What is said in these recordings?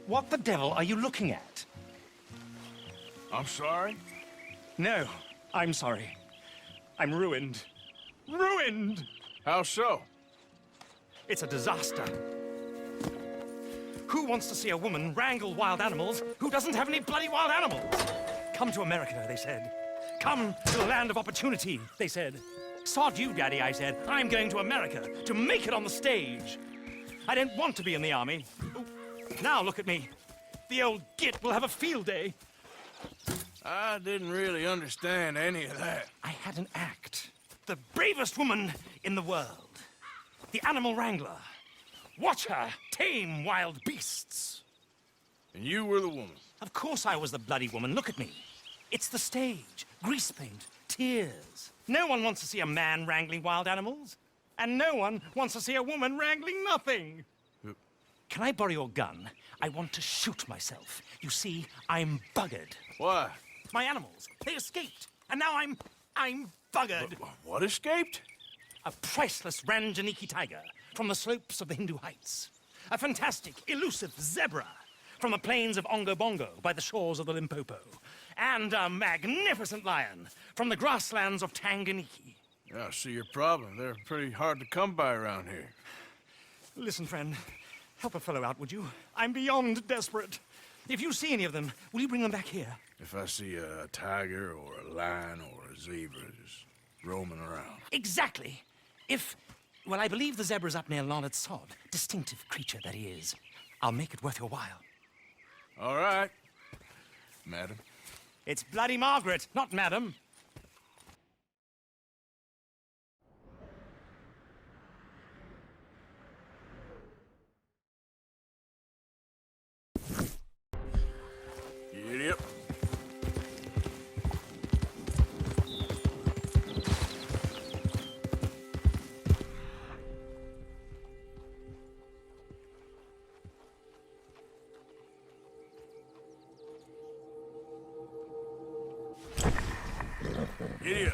What the devil are you looking at? I'm sorry? No, I'm sorry. I'm ruined. Ruined! How so? It's a disaster. Who wants to see a woman wrangle wild animals who doesn't have any bloody wild animals? Come to America, they said. Come to the land of opportunity, they said. Sod you, Daddy, I said. I'm going to America to make it on the stage. I don't want to be in the army. Ooh. Now look at me. The old git will have a field day. I didn't really understand any of that. I had an act. The bravest woman in the world. The animal wrangler. Watch her tame wild beasts. And you were the woman? Of course I was the bloody woman. Look at me. It's the stage. Grease paint. Tears. No one wants to see a man wrangling wild animals. And no one wants to see a woman wrangling nothing. Can I borrow your gun? I want to shoot myself. You see, I'm buggered. Why? My animals, they escaped. And now I'm buggered. What escaped? A priceless Ranjaniki tiger from the slopes of the Hindu Heights. A fantastic, elusive zebra from the plains of Ongo Bongo by the shores of the Limpopo. And a magnificent lion from the grasslands of Tanganyika. Yeah, I see your problem. They're pretty hard to come by around here. Listen, friend, help a fellow out, would you? I'm beyond desperate. If you see any of them, will you bring them back here? If I see a tiger or a lion or a zebra just roaming around. Exactly. Well, I believe the zebra's up near Larned Sod. Distinctive creature that he is. I'll make it worth your while. All right, madam. It's bloody Margaret, not madam. Giddy up. Giddy up.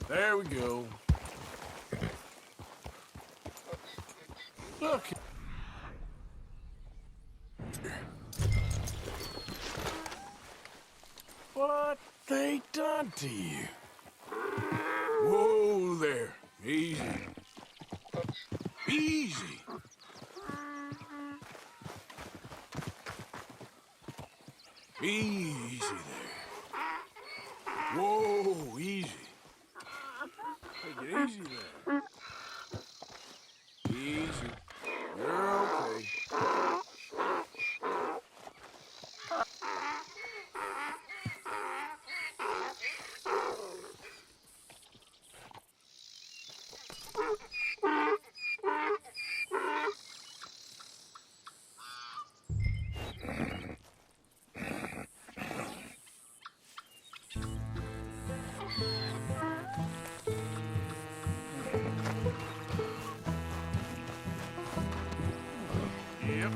There we go. Look. What they done to you? Whoa there. Easy. Easy. Easy there. Whoa, easy. Take it easy there. Easy. You're okay. Yep.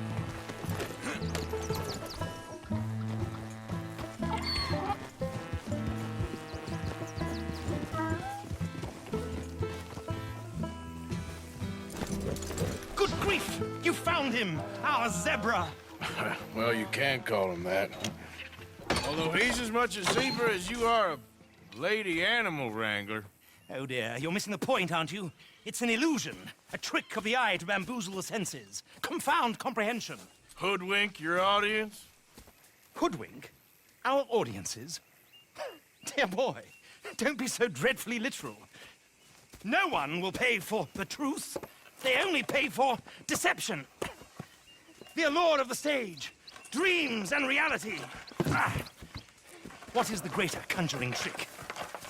Good grief! You found him! Our zebra! Well, you can call him that. Although he's as much a zebra as you are a lady animal wrangler. Oh dear, you're missing the point, aren't you? It's an illusion. A trick of the eye to bamboozle the senses. Confound comprehension. Hoodwink your audience? Hoodwink? Our audiences? Dear boy, don't be so dreadfully literal. No one will pay for the truth. They only pay for deception. The allure of the stage, dreams and reality. Ah. What is the greater conjuring trick?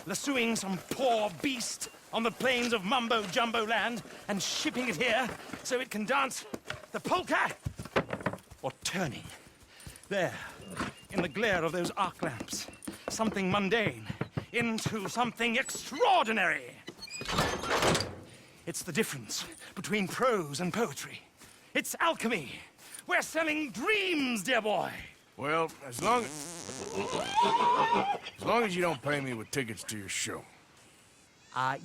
Lassoing some poor beast on the plains of mumbo-jumbo land and shipping it here so it can dance the polka? Or turning, there, in the glare of those arc lamps, something mundane into something extraordinary? It's the difference between prose and poetry. It's alchemy. We're selling dreams, dear boy. Well, as long as you don't pay me with tickets to your show.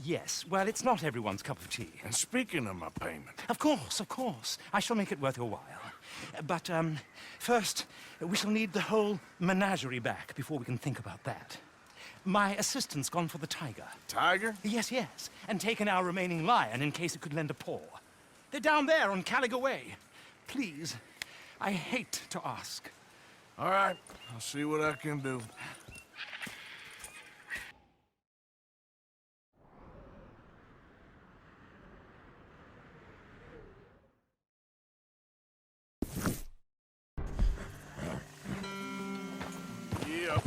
Yes. Well, it's not everyone's cup of tea. And speaking of my payment, Of course, of course. I shall make it worth your while. But, first, we shall need the whole menagerie back before we can think about that. My assistant's gone for the tiger. tiger? Yes, yes. And taken our remaining lion in case it could lend a paw. They're down there on Caliga Way. Please, I hate to ask. All right, I'll see what I can do. Yep.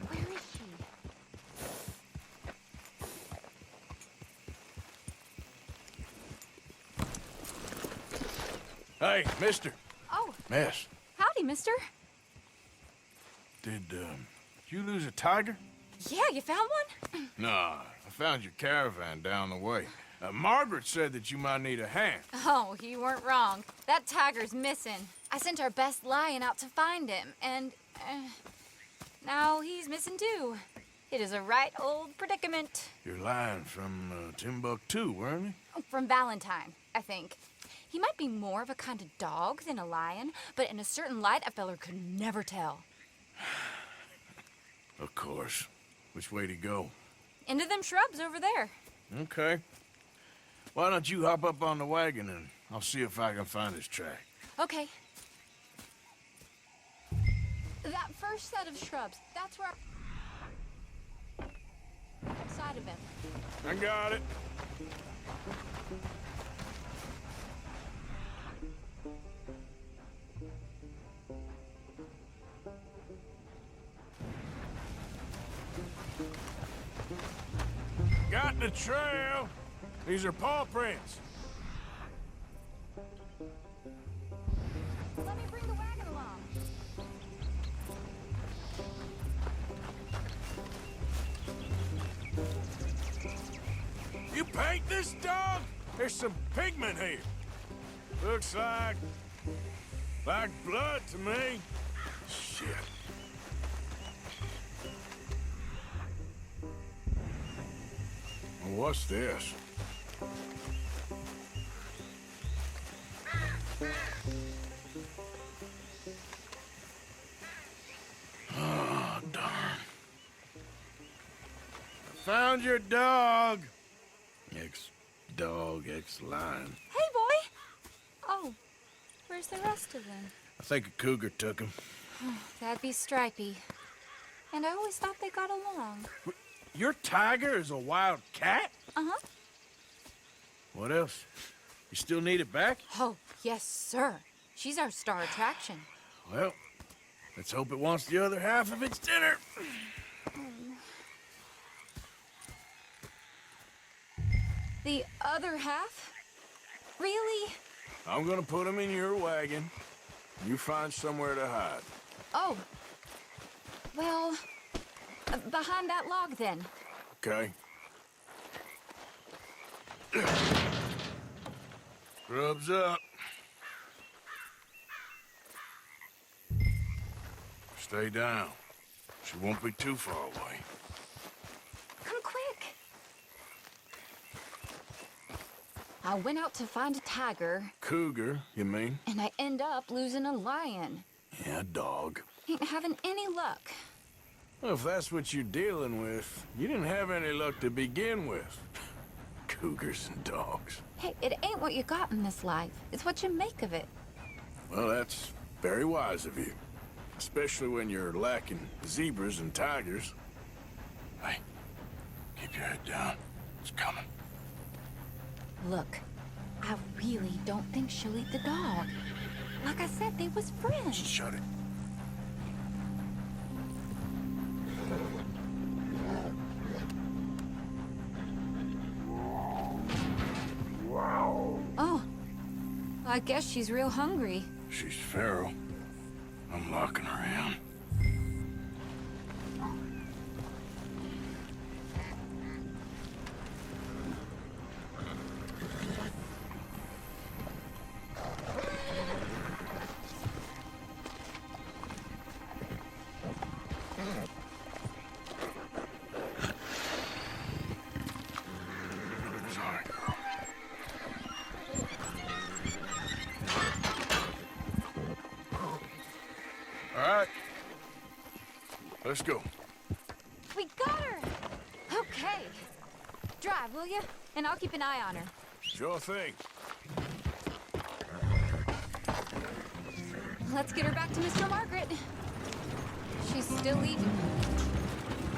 Where is she? Hey, mister. Oh, Miss, howdy, mister. did you lose a tiger? Yeah, you found one? Nah, I found your caravan down the way. Margaret said that you might need a hand. Oh, you weren't wrong. That tiger's missing. I sent our best lion out to find him, and now he's missing too. It is a right old predicament. You're lying from Timbuktu, weren't you? From Valentine, I think. He might be more of a kind of dog than a lion, but in a certain light, a feller could never tell. Of course. Which way to go? Into them shrubs over there. Okay. Why don't you hop up on the wagon and I'll see if I can find his track. Okay. That first set of shrubs, that's where... Outside of him. I got it. Got the trail. These are paw prints. Let me bring the wagon along. You paint this dog? There's some pigment here. Looks like blood to me. Shit. Well, what's this? Oh, darn. Found your dog. Ex-dog, ex-lion. Hey, boy! Oh, where's the rest of them? I think a cougar took him. That'd be Stripey. And I always thought they got along. Your tiger is a wild cat? Uh-huh. What else? You still need it back? Oh, yes, sir. She's our star attraction. Well, let's hope it wants the other half of its dinner. The other half? Really? I'm gonna put him in your wagon. You find somewhere to hide. Oh. Well, behind that log, then. Okay? Grub's up. Stay down. She won't be too far away. Come quick. I went out to find a tiger, Cougar, you mean? and I end up losing a lion. Yeah, dog. Ain't having any luck. Well, if that's what you're dealing with, you didn't have any luck to begin with. Cougars and dogs. Hey, it ain't what you got in this life. It's what you make of it. Well, that's very wise of you. Especially when you're lacking zebras and tigers. Hey, keep your head down. It's coming. Look, I really don't think she'll eat the dog. Like I said, they was friends. Shut it. Oh, I guess she's real hungry. She's feral. I'm locking her in. All right. Let's go. We got her! Okay. Drive, will you? And I'll keep an eye on her. Sure thing. Let's get her back to Mr. Margaret. She's still eating.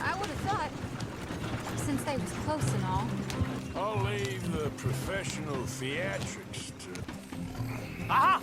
I would have thought, since they was close and all. I'll leave the professional theatrics to... Aha!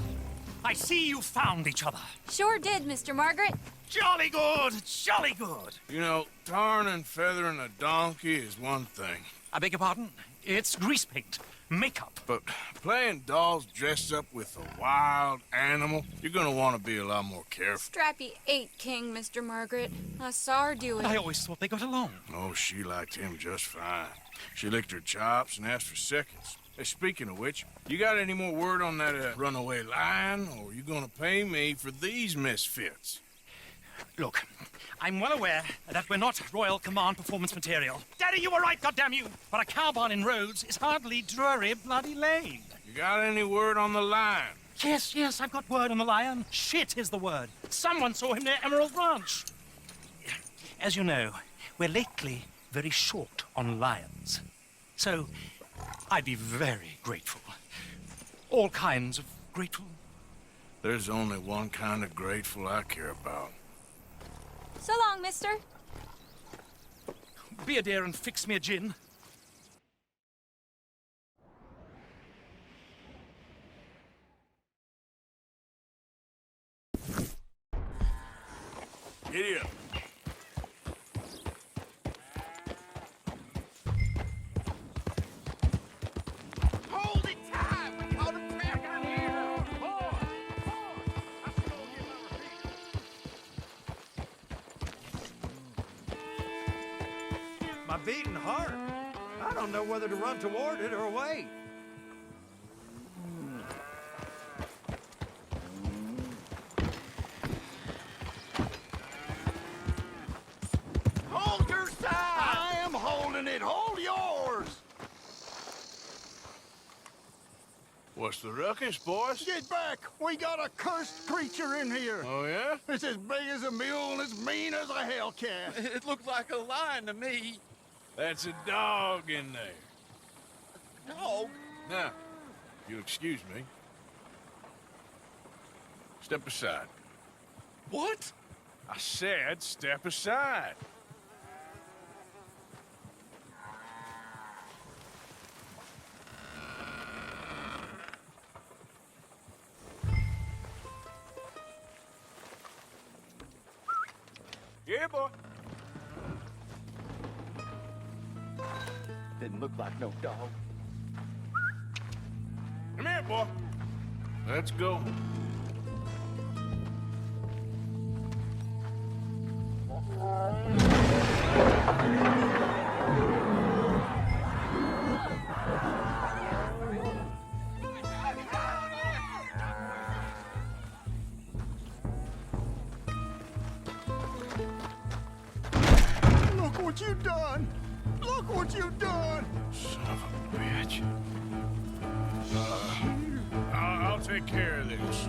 I see you found each other. Sure did, Mr. Margaret. Jolly good, jolly good. You know, tarring and feathering a donkey is one thing. I beg your pardon? It's grease paint, makeup. But playing dolls dressed up with a wild animal, you're gonna want to be a lot more careful. Strappy ate King, Mr. Margaret. I saw her do it. I always thought they got along. Oh, she liked him just fine. She licked her chops and asked for seconds. Hey, speaking of which, you got any more word on that runaway lion, or are you gonna pay me for these misfits? Look, I'm well aware that we're not Royal Command performance material. Daddy, you were right, goddammit! But a cow barn in Rhodes is hardly Drury Bloody Lane. You got any word on the lion? Yes, I've got word on the lion. Shit is the word. Someone saw him near Emerald Ranch. As you know, we're lately very short on lions. So, I'd be very grateful. All kinds of grateful. There's only one kind of grateful I care about. So long, mister. Be a dear and fix me a gin. Giddy up. Hold it tight! We caught him trapped out here! My beating heart. I don't know whether to run toward it or wait. Hold your side! I am holding it! Hold yours! What's the ruckus, boys? Get back! We got a cursed creature in here! Oh, yeah? It's as big as a mule and as mean as a hellcat. It looked like a lion to me. That's a dog in there. Dog? Now, if you'll excuse me. Step aside. What? I said step aside. Yeah, boy. Didn't look like no dog. Come here, boy. Let's go. Look what you done! Look what you done! Son of a bitch. I'll take care of this.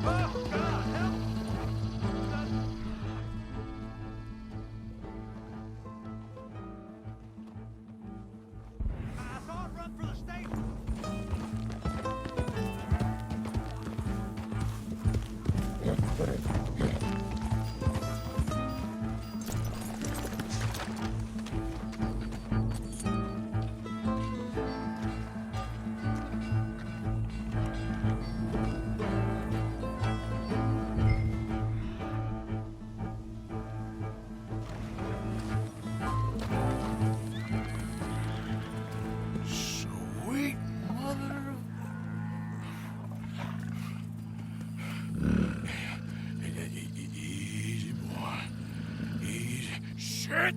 Oh, God, help! I saw it run for the station. Sweet mother of... Easy, boy. Easy. Shit!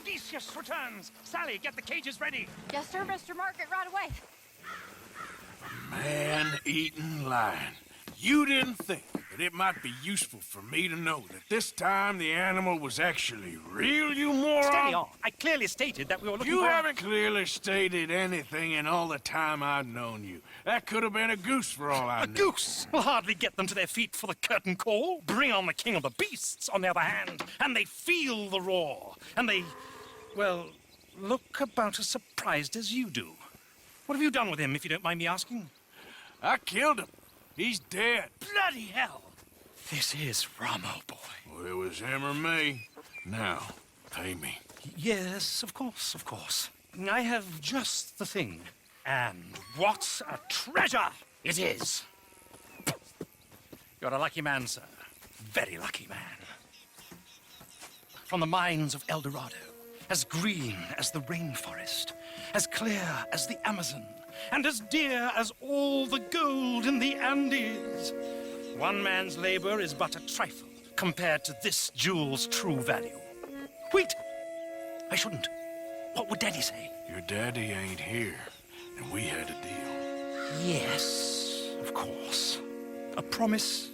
Odysseus returns. Sally, get the cages ready. Yes, sir, Mr. Margaret, right away. Man-eating lion. You didn't think that it might be useful for me to know that this time the animal was actually real, you moron? Steady on. I clearly stated that we were looking You for... haven't clearly stated anything in all the time I've known you. That could have been a goose for all I A know. goose will hardly get them to their feet for the curtain call. Bring on the king of the beasts, on the other hand, and they feel the roar. And they, well, look about as surprised as you do. What have you done with him, if you don't mind me asking? I killed him. He's dead. Bloody hell! This is Ramo, boy. Well, it was him or me. Now, pay me. Yes, of course, of course. I have just the thing. And what a treasure it is! You're a lucky man, sir. Very lucky man. From the mines of El Dorado, as green as the rainforest, as clear as the Amazon, and as dear as all the gold in the Andes. One man's labor is but a trifle compared to this jewel's true value. Wait! I shouldn't. What would Daddy say? Your daddy ain't here, and we had a deal. Yes, of course. A promise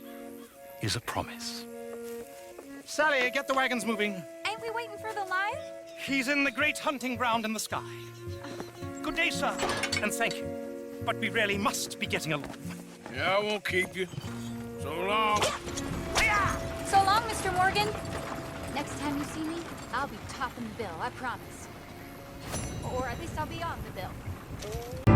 is a promise. Sally, get the wagons moving. Ain't we waiting for the lion? He's in the great hunting ground in the sky. Good day, sir, and thank you. But we really must be getting along. Yeah, I won't keep you. So long. So long, Mr. Morgan. Next time you see me, I'll be topping the bill, I promise. Or at least I'll be on the bill.